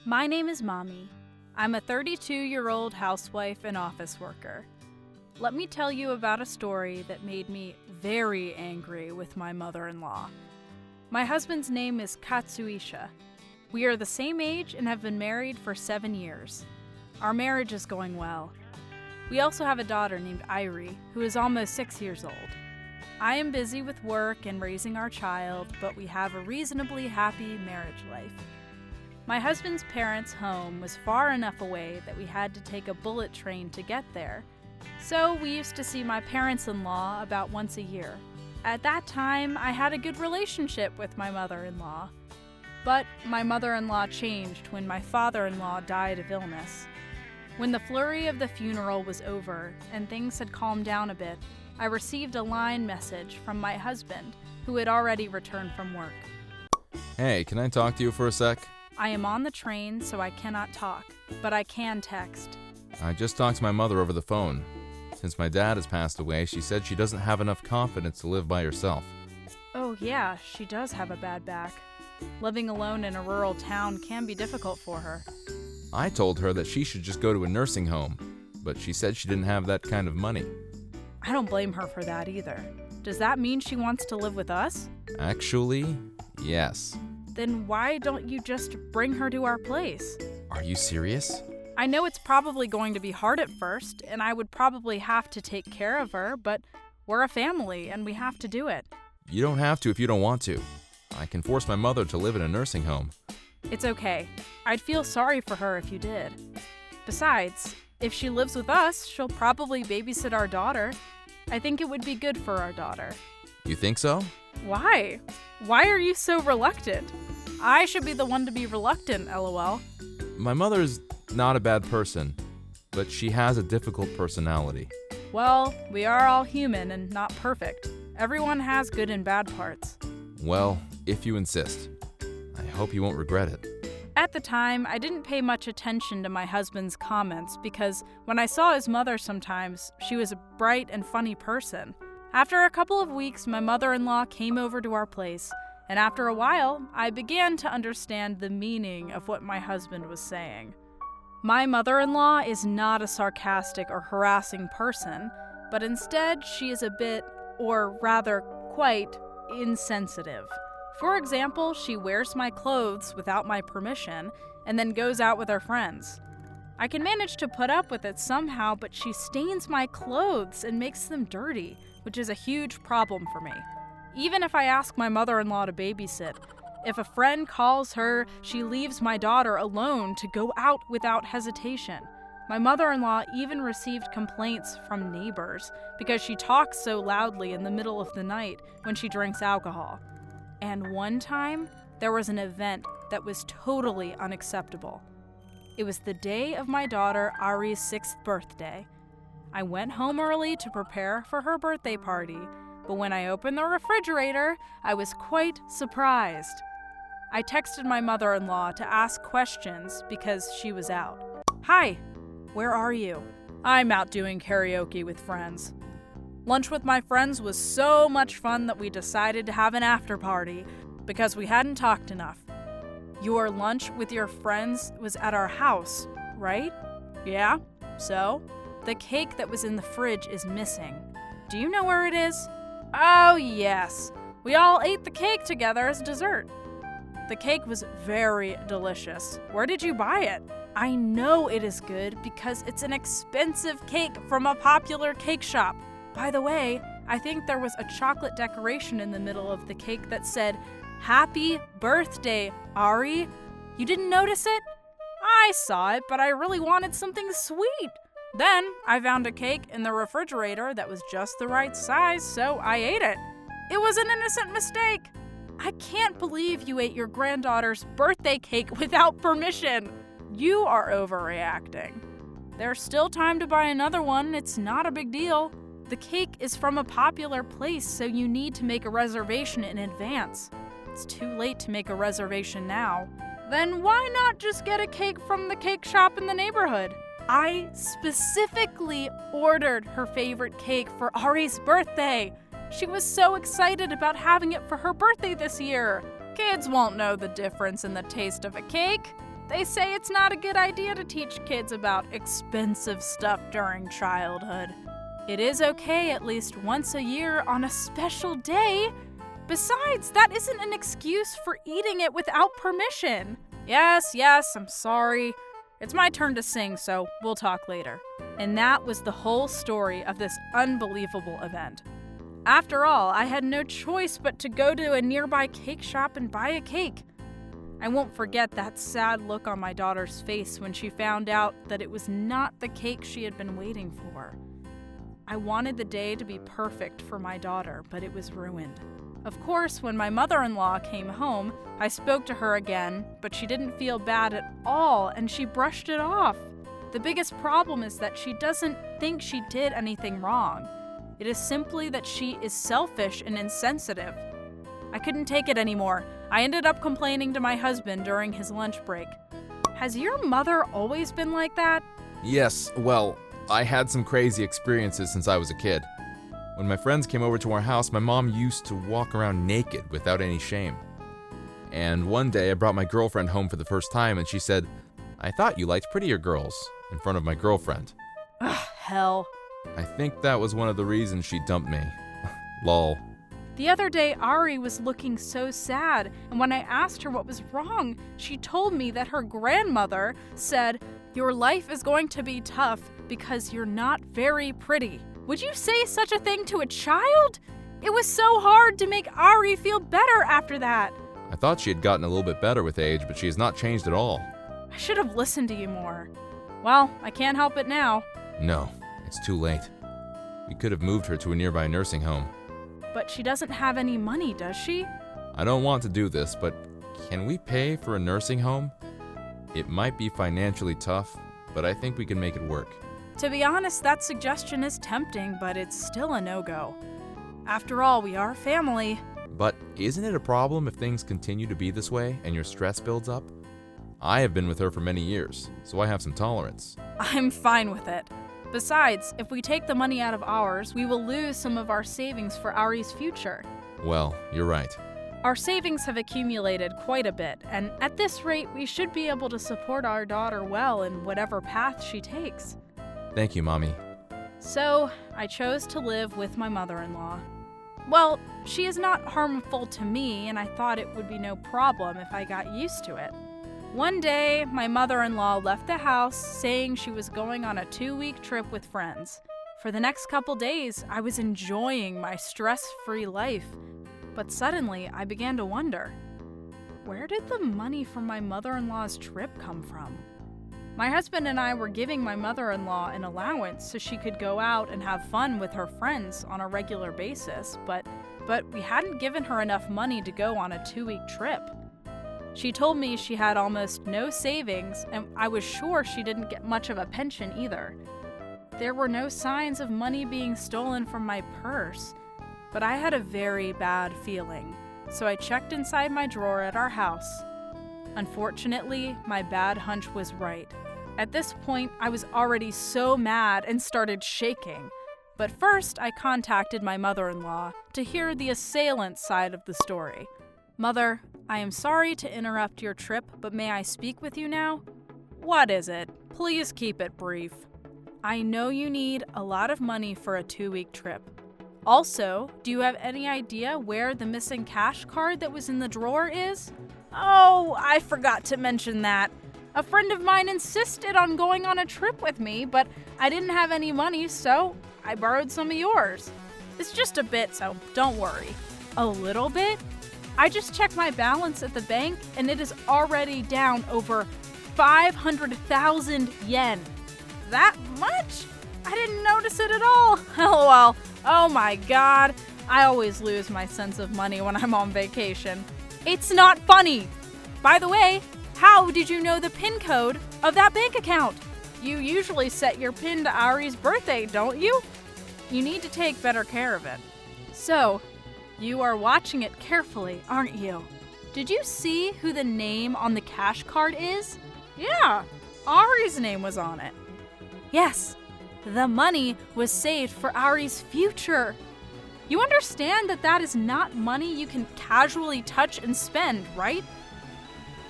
My name is Mommy. I'm a 32-year-old housewife and office worker. Let me tell you about a story that made me very angry with my mother-in-law. My husband's name is Katsuisha. We are the same age and have been married for 7 years. Our marriage is going well. We also have a daughter named Irie, who is almost 6 years old. I am busy with work and raising our child, but we have a reasonably happy marriage life. My husband's parents' home was far enough away that we had to take a bullet train to get there, so we used to see my parents-in-law about once a year. At that time, I had a good relationship with my mother-in-law, but my mother-in-law changed when my father-in-law died of illness. When the flurry of the funeral was over and things had calmed down a bit, I received a line message from my husband, who had already returned from work. Hey, can I talk to you for a sec? I am on the train, so I cannot talk, but I can text. I just talked to my mother over the phone. Since my dad has passed away, she said she doesn't have enough confidence to live by herself. Oh yeah, she does have a bad back. Living alone in a rural town can be difficult for her. I told her that she should just go to a nursing home, but she said she didn't have that kind of money. I don't blame her for that either. Does that mean she wants to live with us? Actually, yes. Then why don't you just bring her to our place? Are you serious? I know it's probably going to be hard at first, and I would probably have to take care of her, but we're a family and we have to do it. You don't have to if you don't want to. I can force my mother to live in a nursing home. It's okay. I'd feel sorry for her if you did. Besides, if she lives with us, she'll probably babysit our daughter. I think it would be good for our daughter. You think so? Why? Why are you so reluctant? I should be the one to be reluctant, LOL. My mother's not a bad person, but she has a difficult personality. Well, we are all human and not perfect. Everyone has good and bad parts. Well, if you insist. I hope you won't regret it. At the time, I didn't pay much attention to my husband's comments because when I saw his mother sometimes, she was a bright and funny person. After a couple of weeks, my mother-in-law came over to our place, and after a while, I began to understand the meaning of what my husband was saying. My mother-in-law is not a sarcastic or harassing person, but instead she is a bit, or rather quite, insensitive. For example, she wears my clothes without my permission and then goes out with her friends. I can manage to put up with it somehow, but she stains my clothes and makes them dirty, which is a huge problem for me. Even if I ask my mother-in-law to babysit, if a friend calls her, she leaves my daughter alone to go out without hesitation. My mother-in-law even received complaints from neighbors because she talks so loudly in the middle of the night when she drinks alcohol. And one time, there was an event that was totally unacceptable. It was the day of my daughter Ari's 6th birthday. I went home early to prepare for her birthday party, but when I opened the refrigerator, I was quite surprised. I texted my mother-in-law to ask questions because she was out. Hi, where are you? I'm out doing karaoke with friends. Lunch with my friends was so much fun that we decided to have an after party because we hadn't talked enough. Your lunch with your friends was at our house, right? Yeah, so? The cake that was in the fridge is missing. Do you know where it is? Oh, yes. We all ate the cake together as dessert. The cake was very delicious. Where did you buy it? I know it is good because it's an expensive cake from a popular cake shop. By the way, I think there was a chocolate decoration in the middle of the cake that said, "Happy birthday, Ari." You didn't notice it? I saw it, but I really wanted something sweet. Then I found a cake in the refrigerator that was just the right size, so I ate it. It was an innocent mistake. I can't believe you ate your granddaughter's birthday cake without permission. You are overreacting. There's still time to buy another one. It's not a big deal. The cake is from a popular place, so you need to make a reservation in advance. It's too late to make a reservation now. Then why not just get a cake from the cake shop in the neighborhood? I specifically ordered her favorite cake for Ari's birthday. She was so excited about having it for her birthday this year. Kids won't know the difference in the taste of a cake. They say it's not a good idea to teach kids about expensive stuff during childhood. It is okay at least once a year on a special day. Besides, that isn't an excuse for eating it without permission. Yes, I'm sorry. It's my turn to sing, so we'll talk later. And that was the whole story of this unbelievable event. After all, I had no choice but to go to a nearby cake shop and buy a cake. I won't forget that sad look on my daughter's face when she found out that it was not the cake she had been waiting for. I wanted the day to be perfect for my daughter, but it was ruined. Of course, when my mother-in-law came home, I spoke to her again, but she didn't feel bad at all, and she brushed it off. The biggest problem is that she doesn't think she did anything wrong. It is simply that she is selfish and insensitive. I couldn't take it anymore. I ended up complaining to my husband during his lunch break. Has your mother always been like that? Yes, well, I had some crazy experiences since I was a kid. When my friends came over to our house, my mom used to walk around naked without any shame. And one day I brought my girlfriend home for the first time and she said, "I thought you liked prettier girls," in front of my girlfriend. Ugh, hell. I think that was one of the reasons she dumped me. Lol. The other day, Ari was looking so sad, and when I asked her what was wrong, she told me that her grandmother said, "Your life is going to be tough because you're not very pretty." Would you say such a thing to a child? It was so hard to make Ari feel better after that. I thought she had gotten a little bit better with age, but she has not changed at all. I should have listened to you more. Well, I can't help it now. No, it's too late. We could have moved her to a nearby nursing home. But she doesn't have any money, does she? I don't want to do this, but can we pay for a nursing home? It might be financially tough, but I think we can make it work. To be honest, that suggestion is tempting, but it's still a no-go. After all, we are family. But isn't it a problem if things continue to be this way and your stress builds up? I have been with her for many years, so I have some tolerance. I'm fine with it. Besides, if we take the money out of ours, we will lose some of our savings for Ari's future. Well, you're right. Our savings have accumulated quite a bit, and at this rate, we should be able to support our daughter well in whatever path she takes. Thank you, Mommy. So, I chose to live with my mother-in-law. Well, she is not harmful to me, and I thought it would be no problem if I got used to it. One day, my mother-in-law left the house saying she was going on a 2-week trip with friends. For the next couple days, I was enjoying my stress-free life. But suddenly, I began to wonder, where did the money from my mother-in-law's trip come from? My husband and I were giving my mother-in-law an allowance so she could go out and have fun with her friends on a regular basis, but we hadn't given her enough money to go on a 2-week trip. She told me she had almost no savings, and I was sure she didn't get much of a pension either. There were no signs of money being stolen from my purse, but I had a very bad feeling, so I checked inside my drawer at our house. Unfortunately, my bad hunch was right. At this point, I was already so mad and started shaking. But first, I contacted my mother-in-law to hear the assailant's side of the story. "Mother, I am sorry to interrupt your trip, but may I speak with you now?" "What is it? Please keep it brief." "I know you need a lot of money for a 2-week trip. Also, do you have any idea where the missing cash card that was in the drawer is?" "Oh, I forgot to mention that. A friend of mine insisted on going on a trip with me, but I didn't have any money, so I borrowed some of yours. It's just a bit, so don't worry." "A little bit?" "I just checked my balance at the bank, and it is already down over 500,000 yen. "That much? I didn't notice it at all." LOL. Oh my god. I always lose my sense of money when I'm on vacation. It's not funny. By the way, how did you know the PIN code of that bank account? You usually set your PIN to Ari's birthday, don't you? You need to take better care of it. So, you are watching it carefully, aren't you? Did you see who the name on the cash card is? Yeah, Ari's name was on it. Yes, the money was saved for Ari's future. You understand that that is not money you can casually touch and spend, right?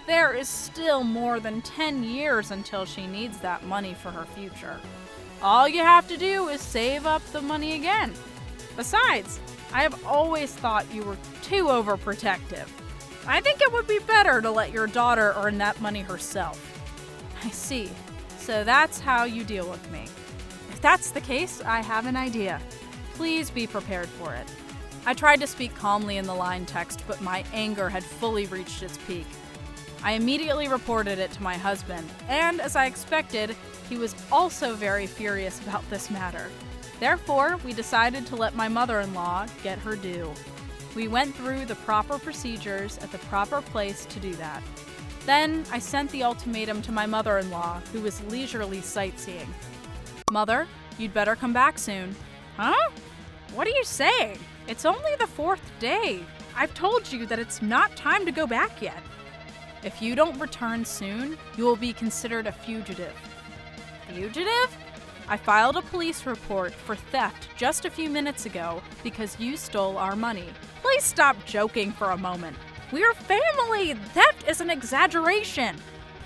There is still more than 10 years until she needs that money for her future. All you have to do is save up the money again. Besides, I have always thought you were too overprotective. I think it would be better to let your daughter earn that money herself. I see. So that's how you deal with me. If that's the case, I have an idea. Please be prepared for it. I tried to speak calmly in the line text, but my anger had fully reached its peak. I immediately reported it to my husband, and as I expected, he was also very furious about this matter. Therefore, we decided to let my mother-in-law get her due. We went through the proper procedures at the proper place to do that. Then, I sent the ultimatum to my mother-in-law, who was leisurely sightseeing. Mother, you'd better come back soon. Huh? What are you saying? It's only the 4th day. I've told you that it's not time to go back yet. If you don't return soon, you will be considered a fugitive. Fugitive? I filed a police report for theft just a few minutes ago because you stole our money. Please stop joking for a moment. We're family. Theft is an exaggeration.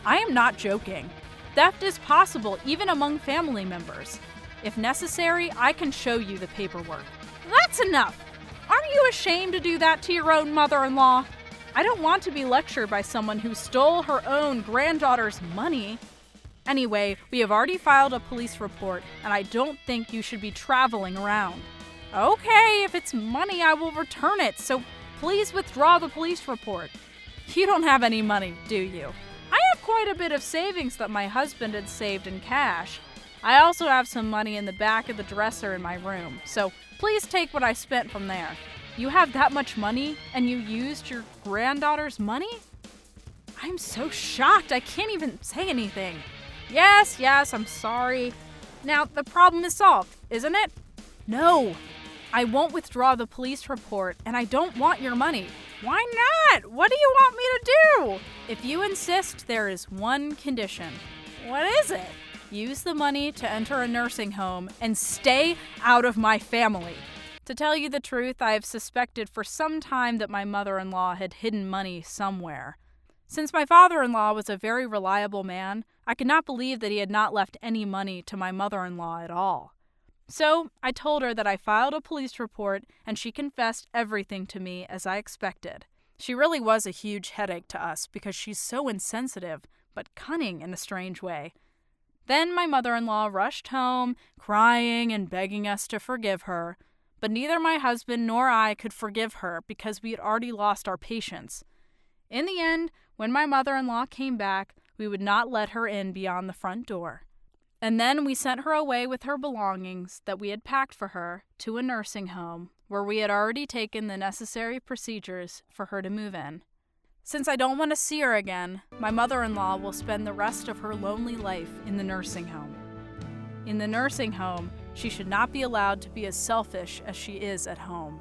I am not joking. Theft is possible even among family members. If necessary, I can show you the paperwork. That's enough. Aren't you ashamed to do that to your own mother-in-law? I don't want to be lectured by someone who stole her own granddaughter's money. Anyway, we have already filed a police report, and I don't think you should be traveling around. Okay, if it's money, I will return it, so please withdraw the police report. You don't have any money, do you? I have quite a bit of savings that my husband had saved in cash. I also have some money in the back of the dresser in my room, so please take what I spent from there. You have that much money, and you used your granddaughter's money? I'm so shocked, I can't even say anything. Yes, I'm sorry. Now, the problem is solved, isn't it? No, I won't withdraw the police report, and I don't want your money. Why not? What do you want me to do? If you insist, there is one condition. What is it? Use the money to enter a nursing home and stay out of my family. To tell you the truth, I have suspected for some time that my mother-in-law had hidden money somewhere. Since my father-in-law was a very reliable man, I could not believe that he had not left any money to my mother-in-law at all. So I told her that I filed a police report, and she confessed everything to me as I expected. She really was a huge headache to us because she's so insensitive, but cunning in a strange way. Then my mother-in-law rushed home, crying and begging us to forgive her, but neither my husband nor I could forgive her because we had already lost our patience. In the end, when my mother-in-law came back, we would not let her in beyond the front door. And then we sent her away with her belongings that we had packed for her to a nursing home where we had already taken the necessary procedures for her to move in. Since I don't want to see her again, my mother-in-law will spend the rest of her lonely life in the nursing home. In the nursing home, she should not be allowed to be as selfish as she is at home.